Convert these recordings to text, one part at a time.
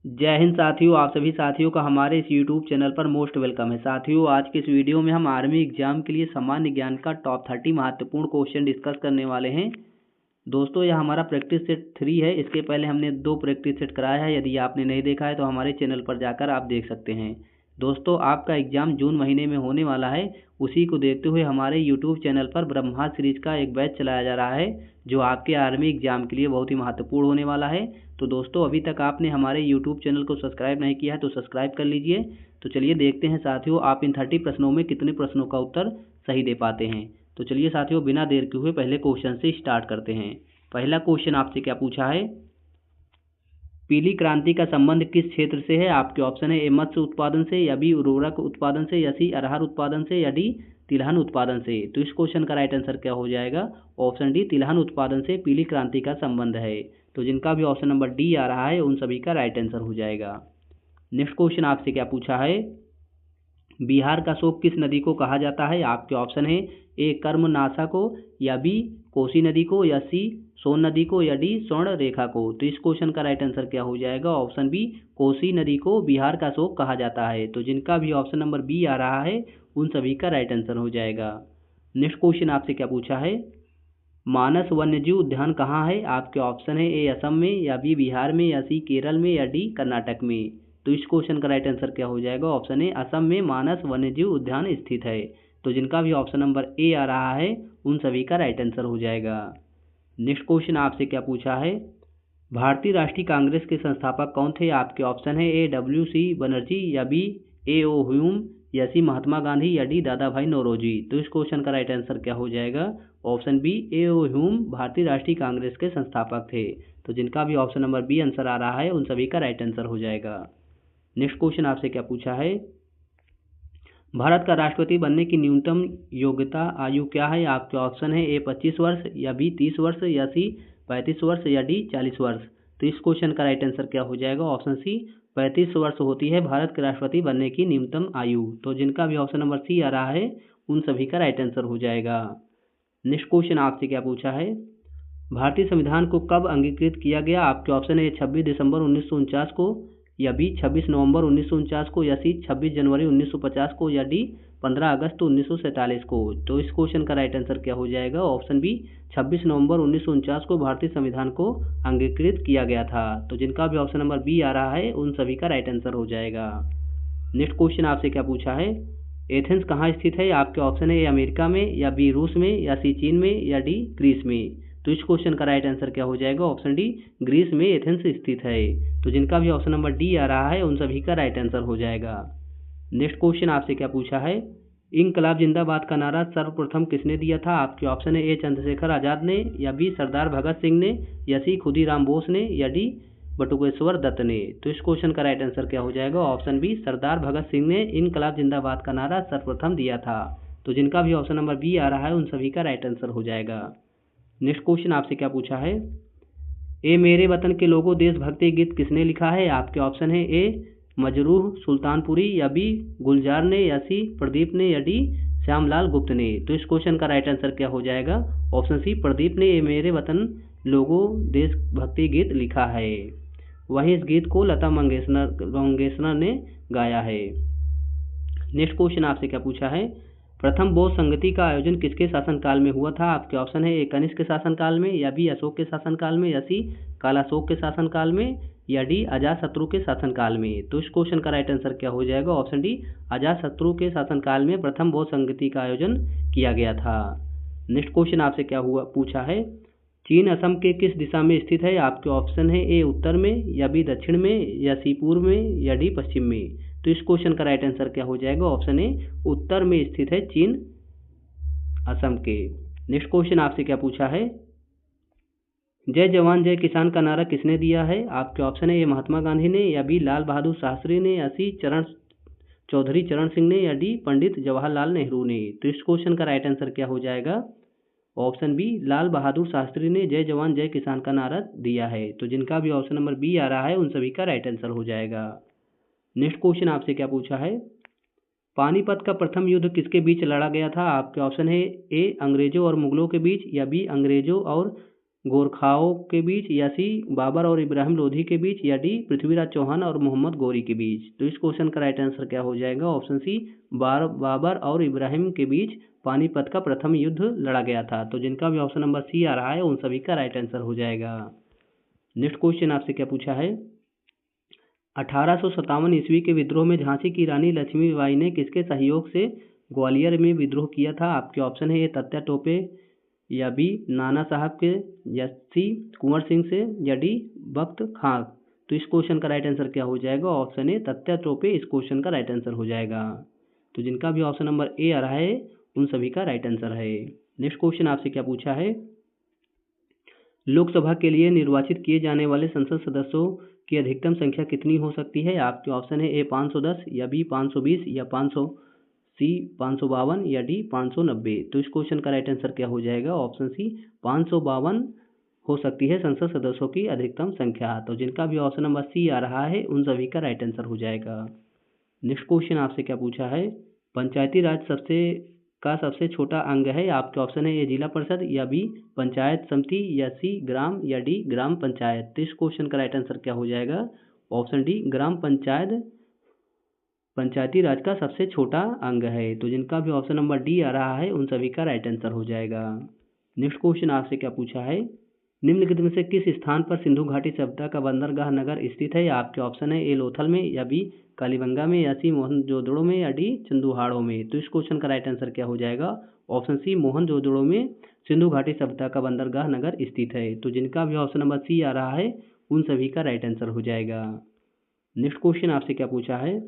जय हिंद साथियों, आप सभी साथियों का हमारे इस यूट्यूब चैनल पर मोस्ट वेलकम है। साथियों, आज के इस वीडियो में हम आर्मी एग्जाम के लिए सामान्य ज्ञान का टॉप 30 महत्वपूर्ण क्वेश्चन डिस्कस करने वाले हैं। दोस्तों, यह हमारा प्रैक्टिस सेट 3 है। इसके पहले हमने 2 प्रैक्टिस सेट कराया है। यदि आपने नहीं देखा है तो हमारे चैनल पर जाकर आप देख सकते हैं। दोस्तों, आपका एग्जाम जून महीने में होने वाला है। उसी को देखते हुए हमारे यूट्यूब चैनल पर ब्रह्मास्त्र सीरीज का एक बैच चलाया जा रहा है, जो आपके आर्मी एग्जाम के लिए बहुत ही महत्वपूर्ण होने वाला है। तो दोस्तों, अभी तक आपने हमारे यूट्यूब चैनल को सब्सक्राइब नहीं किया है तो सब्सक्राइब कर लीजिए। तो चलिए देखते हैं साथियों, आप इन 30 प्रश्नों में कितने प्रश्नों का उत्तर सही दे पाते हैं। तो चलिए साथियों, बिना देर के हुए पहले क्वेश्चन से स्टार्ट करते हैं। पहला क्वेश्चन आपसे क्या पूछा है? पीली क्रांति का संबंध किस क्षेत्र से है? आपके ऑप्शन है ए मत्स्य उत्पादन से, या बी उर्वरक उत्पादन से, या सी अरहर उत्पादन से, या डी तिलहन उत्पादन से। तो इस क्वेश्चन का राइट आंसर क्या हो जाएगा? ऑप्शन डी, तिलहन उत्पादन से पीली क्रांति का संबंध है। तो जिनका भी ऑप्शन नंबर डी आ रहा है उन सभी का राइट आंसर हो जाएगा। नेक्स्ट क्वेश्चन आपसे क्या पूछा है? बिहार का शोक किस नदी को कहा जाता है? आपके ऑप्शन है ए कर्मनाशा को, या बी कोसी नदी को, या सी सोन नदी को, या डी स्वर्ण रेखा को। तो इस क्वेश्चन का राइट आंसर क्या हो जाएगा? ऑप्शन बी, कोसी नदी को बिहार का शोक कहा जाता है। तो जिनका भी ऑप्शन नंबर बी आ रहा है उन सभी का राइट आंसर हो जाएगा। नेक्स्ट क्वेश्चन आपसे क्या पूछा है? मानस वन्यजीव उद्यान कहाँ है? आपके ऑप्शन है ए असम में, या बी बिहार में, या सी केरल में, या डी कर्नाटक में। तो इस क्वेश्चन का राइट आंसर क्या हो जाएगा? ऑप्शन ए, असम में मानस वन्यजीव उद्यान स्थित है। तो जिनका भी ऑप्शन नंबर ए आ रहा है उन सभी का राइट आंसर हो जाएगा। नेक्स्ट क्वेश्चन आपसे क्या पूछा है? भारतीय राष्ट्रीय कांग्रेस के संस्थापक कौन थे? आपके ऑप्शन है ए डब्ल्यू.सी. बनर्जी, या बी ए.ओ. ह्यूम, या सी महात्मा गांधी, या डी दादा भाई नौरोजी। तो इस क्वेश्चन का राइट आंसर क्या हो जाएगा? Option B, A.O.. ह्यूम भारतीय राष्ट्रीय कांग्रेस के संस्थापक थे। तो जिनका भी ऑप्शन नंबर बी आंसर आ रहा है उन सभी का राइट आंसर हो जाएगा। नेक्स्ट क्वेश्चन आपसे क्या पूछा है? भारत का राष्ट्रपति बनने की न्यूनतम योग्यता आयु क्या है? आपके ऑप्शन है ए 25 वर्ष, या बी 30 वर्ष, या सी 35 वर्ष, या डी 40 वर्ष। तो इस क्वेश्चन का राइट आंसर क्या हो जाएगा? ऑप्शन सी, 35 वर्ष होती है भारत के राष्ट्रपति बनने की न्यूनतम आयु। तो जिनका भी ऑप्शन नंबर सी आ रहा है उन सभी का राइट आंसर हो जाएगा। नेक्स्ट क्वेश्चन आपसे क्या पूछा है? भारतीय संविधान को कब अंगीकृत किया गया? आपके ऑप्शन है 26 दिसंबर 1949 को, या बी 26 नवंबर 1949 को, या सी 26 जनवरी 1950 को, या डी 15 अगस्त 1947 को। तो इस क्वेश्चन का राइट आंसर क्या हो जाएगा? ऑप्शन बी, 26 नवंबर 1949 को भारतीय संविधान को अंगीकृत किया गया था। तो जिनका भी ऑप्शन नंबर बी आ रहा है उन सभी का राइट आंसर हो जाएगा। नेक्स्ट क्वेश्चन आपसे क्या पूछा है? एथेंस कहाँ स्थित है? आपके ऑप्शन है ए अमेरिका में, या बी रूस में, या सी चीन में, या डी ग्रीस में। तो इस क्वेश्चन का राइट आंसर क्या हो जाएगा? ऑप्शन डी, ग्रीस में एथेंस स्थित है। तो जिनका भी ऑप्शन नंबर डी आ रहा है उन सभी का राइट आंसर हो जाएगा। नेक्स्ट क्वेश्चन आपसे क्या पूछा है? इंकलाब जिंदाबाद का नारा सर्वप्रथम किसने दिया था? आपके ऑप्शन है ए चंद्रशेखर आजाद ने, या बी सरदार भगत सिंह ने, या सी खुदीराम बोस ने, या डी बटुकेश्वर दत्त ने। तो इस क्वेश्चन का राइट आंसर क्या हो जाएगा? ऑप्शन बी, सरदार भगत सिंह ने इंकलाब जिंदाबाद का नारा सर्वप्रथम दिया था। तो जिनका भी ऑप्शन नंबर बी आ रहा है उन सभी का राइट आंसर हो जाएगा। नेक्स्ट क्वेश्चन आपसे क्या पूछा है? ए मेरे वतन के लोगों देशभक्ति गीत किसने लिखा है? आपके ऑप्शन है ए मजरूह सुल्तानपुरी, या बी गुलजार ने, या सी प्रदीप ने, या डी श्यामलाल गुप्त ने। तो इस क्वेश्चन का राइट आंसर क्या हो जाएगा? ऑप्शन सी, प्रदीप ने ए मेरे वतन लोगों देशभक्ति गीत लिखा है। वहीं इस गीत को लता मंगेशकर ने गाया है। नेक्स्ट क्वेश्चन आपसे क्या पूछा है? प्रथम बौद्ध संगति का आयोजन किसके शासनकाल में हुआ था? आपके ऑप्शन है ए कनिष्क के शासनकाल में, या बी अशोक के शासनकाल में, या सी कालाशोक के शासनकाल में, या डी अजातशत्रु के शासनकाल में। तो इस क्वेश्चन का राइट आंसर क्या हो जाएगा? ऑप्शन डी, अजातशत्रु के शासनकाल में प्रथम बौद्ध संगति का आयोजन किया गया था। नेक्स्ट क्वेश्चन आपसे क्या हुआ पूछा है? चीन असम के किस दिशा में स्थित है? आपके ऑप्शन है ए उत्तर में, या बी दक्षिण में, या सी पूर्व में, या डी पश्चिम में। तो इस क्वेश्चन का राइट आंसर क्या हो जाएगा? ऑप्शन ए उत्तर में स्थित है चीन असम के। नेक्स्ट क्वेश्चन आपसे क्या पूछा है? जय जवान जय किसान का नारा किसने दिया है? आपके ऑप्शन है ए महात्मा गांधी ने, या बी लाल बहादुर शास्त्री ने, या सी चौधरी चरण सिंह ने, या डी पंडित जवाहरलाल नेहरू ने। तो इस क्वेश्चन का राइट आंसर क्या हो जाएगा? ऑप्शन बी, लाल बहादुर शास्त्री ने जय जवान जय किसान का नारा दिया है। तो जिनका भी ऑप्शन नंबर बी आ रहा है उन सभी का राइट आंसर हो जाएगा। नेक्स्ट क्वेश्चन आपसे क्या पूछा है? पानीपत का प्रथम युद्ध किसके बीच लड़ा गया था? आपके ऑप्शन है ए अंग्रेजों और मुगलों के बीच, या बी अंग्रेजों और गोरखाओं के बीच, या सी बाबर और इब्राहिम लोधी के बीच, या डी पृथ्वीराज चौहान और मोहम्मद गौरी के बीच। तो इस क्वेश्चन का राइट आंसर क्या हो जाएगा? ऑप्शन सी, बाबर और इब्राहिम के बीच पानीपत का प्रथम युद्ध लड़ा गया था। तो जिनका भी ऑप्शन नंबर सी आ रहा है उन सभी का राइट आंसर हो जाएगा। नेक्स्ट क्वेश्चन आपसे क्या पूछा है? 1857 ईस्वी के विद्रोह में झांसी की रानी लक्ष्मीबाई ने किसके सहयोग से ग्वालियर में विद्रोह किया था? आपके ऑप्शन है ए तात्या टोपे, या बी नाना साहब के, या सी कुंवर सिंह से, या डी बख्त खां। तो इस क्वेश्चन का राइट आंसर क्या हो जाएगा? ऑप्शन ए तात्या टोपे इस क्वेश्चन का राइट आंसर हो जाएगा। तो जिनका भी ऑप्शन नंबर ए आ रहा है उन सभी का राइट आंसर है। नेक्स्ट क्वेश्चन आपसे क्या पूछा है? लोकसभा के लिए निर्वाचित किए जाने वाले संसद सदस्यों की अधिकतम संख्या कितनी हो सकती है? आपके ऑप्शन है ए 510, या बी 520, या 500, सी 552, या डी 590। तो इस क्वेश्चन का राइट आंसर क्या हो जाएगा? ऑप्शन सी 552 हो सकती है संसद सदस्यों की अधिकतम संख्या। तो जिनका भी ऑप्शन नंबर सी आ रहा है उन सभी का राइट आंसर हो जाएगा। नेक्स्ट क्वेश्चन आपसे क्या पूछा है? पंचायती राज सबसे छोटा अंग है। आपके ऑप्शन है ए जिला परिषद, या बी पंचायत समिति, या सी ग्राम, या डी ग्राम पंचायत। तो इस क्वेश्चन का राइट आंसर क्या हो जाएगा? ऑप्शन डी ग्राम पंचायत पंचायती राज का सबसे छोटा अंग है। तो जिनका भी ऑप्शन नंबर डी आ रहा है उन सभी का राइट आंसर हो जाएगा। नेक्स्ट क्वेश्चन आपसे क्या पूछा है? निम्नलिखित में से किस स्थान पर सिंधु घाटी सभ्यता का बंदरगाह नगर स्थित है? आपके ऑप्शन है ए लोथल में, या बी कालीबंगा में, या सी मोहनजोदड़ो में, या डी चंदुहाड़ो में। तो इस क्वेश्चन का राइट आंसर क्या हो जाएगा? ऑप्शन सी मोहनजोदड़ो में सिंधु घाटी सभ्यता का बंदरगाह नगर स्थित है। तो जिनका भी ऑप्शन नंबर सी आ रहा है उन सभी का राइट आंसर हो जाएगा। नेक्स्ट क्वेश्चन आपसे क्या पूछा है?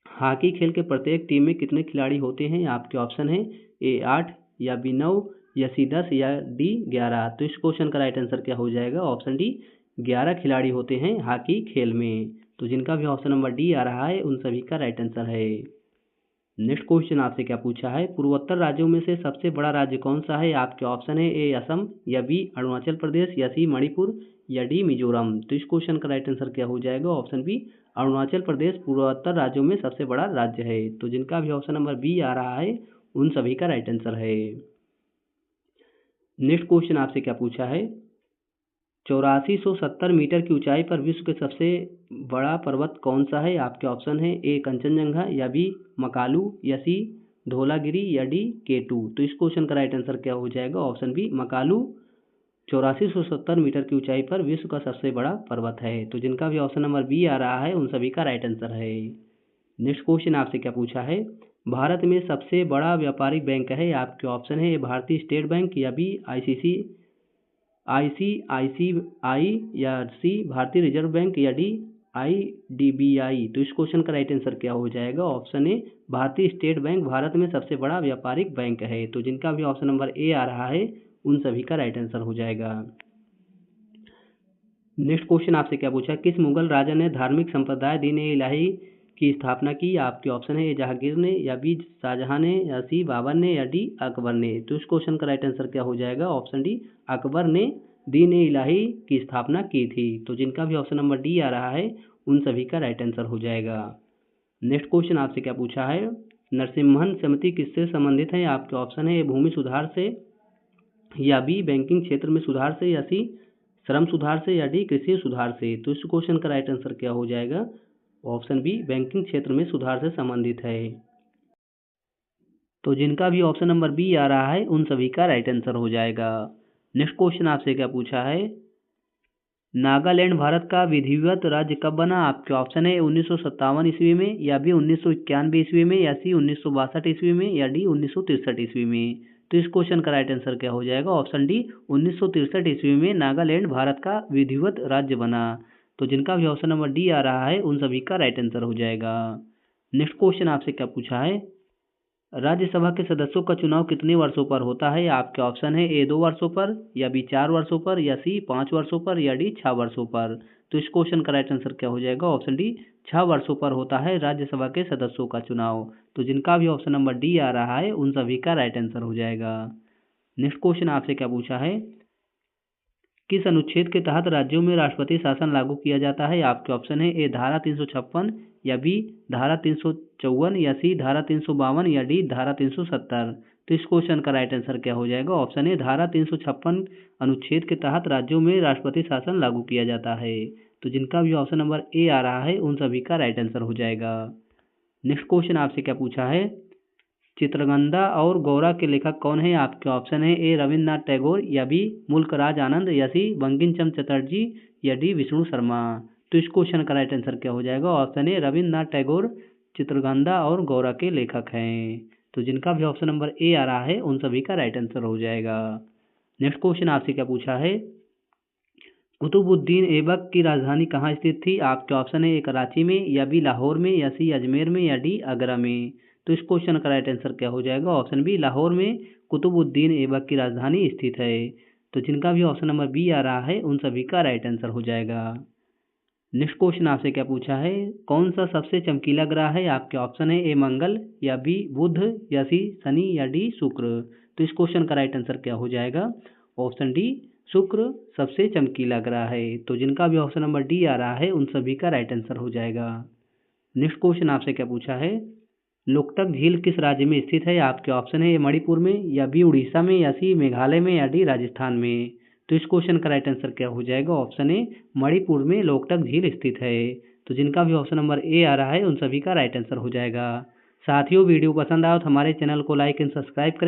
हॉकी खेल के प्रत्येक टीम में कितने खिलाड़ी होते हैं? आपके ऑप्शन है ए 8, या बी 9, या सी 10, या डी 11। तो इस क्वेश्चन का राइट आंसर क्या हो जाएगा? ऑप्शन डी 11 खिलाड़ी होते हैं हॉकी खेल में। तो जिनका भी ऑप्शन नंबर डी आ रहा है उन सभी का राइट आंसर है। नेक्स्ट क्वेश्चन आपसे क्या पूछा है? पूर्वोत्तर राज्यों में से सबसे बड़ा राज्य कौन सा है? आपके ऑप्शन है ए असम, या बी अरुणाचल प्रदेश, या सी मणिपुर, या डी मिजोरम। तो इस क्वेश्चन का राइट आंसर क्या हो जाएगा? ऑप्शन बी अरुणाचल प्रदेश पूर्वोत्तर राज्यों में सबसे बड़ा राज्य है। तो जिनका भी ऑप्शन नंबर बी आ रहा है उन सभी का राइट आंसर है। नेक्स्ट क्वेश्चन आपसे क्या पूछा है? 8470 मीटर की ऊंचाई पर विश्व के सबसे बड़ा पर्वत कौन सा है? आपके ऑप्शन है ए कंचनजंगा, या बी मकालू, या सी धौलागिरी, या डी K2। तो इस क्वेश्चन का राइट आंसर क्या हो जाएगा? ऑप्शन बी मकालू 8470 मीटर की ऊंचाई पर विश्व का सबसे बड़ा पर्वत है। तो जिनका भी ऑप्शन नंबर बी आ रहा है उन सभी का राइट आंसर है। नेक्स्ट क्वेश्चन आपसे क्या पूछा है? भारत में सबसे बड़ा व्यापारिक बैंक है। आपके ऑप्शन है भारतीय स्टेट बैंक, या बी ICICI, या सी भारतीय रिजर्व बैंक, या डी IDBI। तो इस क्वेश्चन का राइट आंसर क्या हो जाएगा? ऑप्शन ए भारतीय स्टेट बैंक भारत में सबसे बड़ा व्यापारिक बैंक है। तो जिनका भी ऑप्शन नंबर ए आ रहा है उन सभी का राइट आंसर हो जाएगा। नेक्स्ट क्वेश्चन आपसे क्या पूछा? किस मुगल राजा ने धार्मिक संप्रदाय दीन-ए-इलाही की स्थापना की? आपके ऑप्शन है ए जहांगीर ने, या बी शाहजहां ने, या सी बाबर ने, या डी अकबर ने। तो इस क्वेश्चन का राइट आंसर क्या हो जाएगा? ऑप्शन डी अकबर ने दीन-ए-इलाही की स्थापना की थी। तो जिनका भी ऑप्शन नंबर डी आ रहा है उन सभी का राइट आंसर हो जाएगा। नेक्स्ट क्वेश्चन आपसे क्या पूछा है? नरसिम्हन समिति किससे संबंधित है? आपके ऑप्शन है ए भूमि सुधार से, या बी बैंकिंग क्षेत्र में सुधार से, या सी श्रम सुधार से, या डी कृषि सुधार से। तो इस क्वेश्चन का राइट आंसर क्या हो जाएगा? ऑप्शन बी बैंकिंग क्षेत्र में सुधार से संबंधित है। तो जिनका भी ऑप्शन नंबर बी आ रहा है उन सभी का राइट आंसर हो जाएगा। नेक्स्ट क्वेश्चन आपसे क्या पूछा है? नागालैंड भारत का विधिवत राज्य कब बना? आपके ऑप्शन है 1957 ईस्वी में, या बी 1991 ईस्वी में, या सी 1962 ईस्वी में, या डी 1963 ईस्वी में। तो इस क्वेश्चन का राइट आंसर क्या हो जाएगा? ऑप्शन डी 1963 ईस्वी में नागालैंड भारत का विधिवत राज्य बना। तो जिनका भी ऑप्शन नंबर डी आ रहा है उन सभी का राइट आंसर हो जाएगा। नेक्स्ट क्वेश्चन आपसे क्या पूछा है? राज्यसभा के सदस्यों का चुनाव कितने वर्षों पर होता है? आपके ऑप्शन है ए 2 वर्षों पर, या बी 4 वर्षों पर, या सी 5 वर्षों पर, या डी 6 वर्षों पर। तो इस क्वेश्चन का राइट आंसर क्या हो जाएगा? ऑप्शन डी 6 वर्षों पर होता है राज्यसभा के सदस्यों का चुनाव। तो जिनका भी ऑप्शन नंबर डी आ रहा है उन सभी का राइट आंसर हो जाएगा। नेक्स्ट क्वेश्चन आपसे क्या पूछा है? किस अनुच्छेद के तहत राज्यों में राष्ट्रपति शासन लागू किया जाता है? आपके ऑप्शन है ए धारा 356, या बी धारा 354, या सी धारा 352, या डी धारा 370। तो इस क्वेश्चन का राइट आंसर क्या हो जाएगा? ऑप्शन ए, धारा 356 अनुच्छेद के तहत राज्यों में राष्ट्रपति शासन लागू किया जाता है। तो जिनका भी ऑप्शन नंबर ए आ रहा है उन सभी का राइट आंसर हो जाएगा। नेक्स्ट क्वेश्चन आपसे क्या पूछा है? चित्रगंधा और गौरा के लेखक कौन है? आपके ऑप्शन है ए, रविन्द्रनाथ टैगोर, या बी, मुल्कराज आनंद, या सी, बंकिम चंद्र चटर्जी, या डी, विष्णु शर्मा। तो इस क्वेश्चन का राइट आंसर क्या हो जाएगा? ऑप्शन ए, रविन्द्रनाथ टैगोर चित्रगंधा और गौरा के लेखक हैं। तो जिनका भी ऑप्शन नंबर ए आ रहा है उन सभी का राइट आंसर हो जाएगा। नेक्स्ट क्वेश्चन आपसे क्या पूछा है? कुतुबुद्दीन ऐबक की राजधानी कहाँ स्थित थी? आपके ऑप्शन है ए, कराची में, या बी, लाहौर में, या सी, अजमेर में, या डी, आगरा में। तो इस क्वेश्चन का राइट आंसर क्या हो जाएगा? ऑप्शन बी, लाहौर में कुतुबुद्दीन ऐबक की राजधानी स्थित है। तो जिनका भी ऑप्शन नंबर बी आ रहा है उन सभी का राइट आंसर हो जाएगा। नेक्स्ट क्वेश्चन आपसे क्या पूछा है? कौन सा सबसे चमकीला ग्रह है? आपके ऑप्शन है ए, मंगल, या बी, बुध, या सी, शनि, या डी, शुक्र। तो इस क्वेश्चन का राइट आंसर क्या हो जाएगा? ऑप्शन डी, शुक्र सबसे चमकीला ग्रह है। तो जिनका भी ऑप्शन नंबर डी आ रहा है उन सभी का राइट आंसर हो जाएगा। नेक्स्ट क्वेश्चन आपसे क्या पूछा है? लोकटक झील किस राज्य में स्थित है? आपके ऑप्शन है ए, मणिपुर में, या बी, उड़ीसा में, या सी, मेघालय में, या डी, राजस्थान में। तो इस क्वेश्चन का राइट आंसर क्या हो जाएगा? ऑप्शन ए, मणिपुर में लोकटक झील स्थित है। तो जिनका भी ऑप्शन नंबर ए आ रहा है उन सभी का राइट आंसर हो जाएगा। साथियों, वीडियो पसंद आया तो हमारे चैनल को लाइक एंड सब्सक्राइब करें।